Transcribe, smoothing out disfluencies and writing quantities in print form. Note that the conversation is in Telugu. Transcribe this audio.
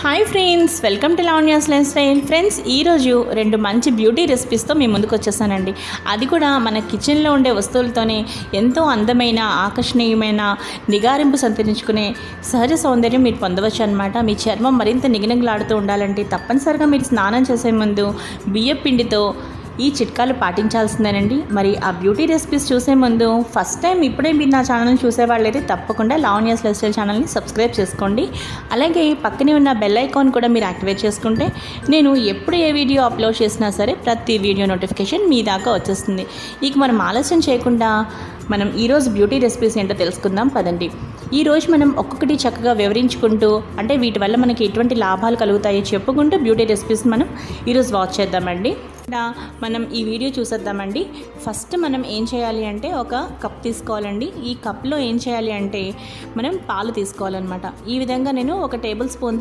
Hi friends, welcome to Lavanya's life style. Friends, ఈరోజు రెండు మంచి బ్యూటీ రెసిపీస్తో మీ ముందుకు వచ్చేసానండి. అది కూడా మన కిచెన్లో ఉండే వస్తువులతోనే ఎంతో అందమైన, ఆకర్షణీయమైన, నిగారింపు సంతరించుకునే సహజ సౌందర్యం మీరు పొందవచ్చు అనమాట. మీ చర్మం మరింత నిగనిగలాడుతూ ఉండాలంటే తప్పనిసరిగా మీరు స్నానం చేసే ముందు బియ్యం పిండితో ఈ చిట్కాలు పాటించాల్సిందేనండి. మరి ఆ బ్యూటీ రెసిపీస్ చూసే ముందు ఫస్ట్ టైం ఇప్పుడే మీరు నా ఛానల్ని చూసేవాళ్ళైతే తప్పకుండా లావణ్యాస్ లైఫ్ స్టైల్ ఛానల్ని సబ్స్క్రైబ్ చేసుకోండి. అలాగే పక్కనే ఉన్న బెల్ ఐకాన్ కూడా మీరు యాక్టివేట్ చేసుకుంటే నేను ఎప్పుడు ఏ వీడియో అప్లోడ్ చేసినా సరే ప్రతి వీడియో నోటిఫికేషన్ మీ దాకా వచ్చేస్తుంది. ఇక మనం ఆలస్యం చేయకుండా మనం ఈరోజు బ్యూటీ రెసిపీస్ ఏంటో తెలుసుకుందాం పదండి. ఈరోజు మనం ఒక్కొక్కటి చక్కగా వివరించుకుంటూ, అంటే వీటి వల్ల మనకి ఎటువంటి లాభాలు కలుగుతాయో చెప్పుకుంటూ బ్యూటీ రెసిపీస్ మనం ఈరోజు వాచ్ చేద్దామండి. మనం ఈ వీడియో చూసేద్దామండి. ఫస్ట్ మనం ఏం చేయాలి అంటే ఒక కప్ తీసుకోవాలండి. ఈ కప్లో ఏం చేయాలి అంటే మనం పాలు తీసుకోవాలన్నమాట. ఈ విధంగా నేను ఒక టేబుల్ స్పూన్తో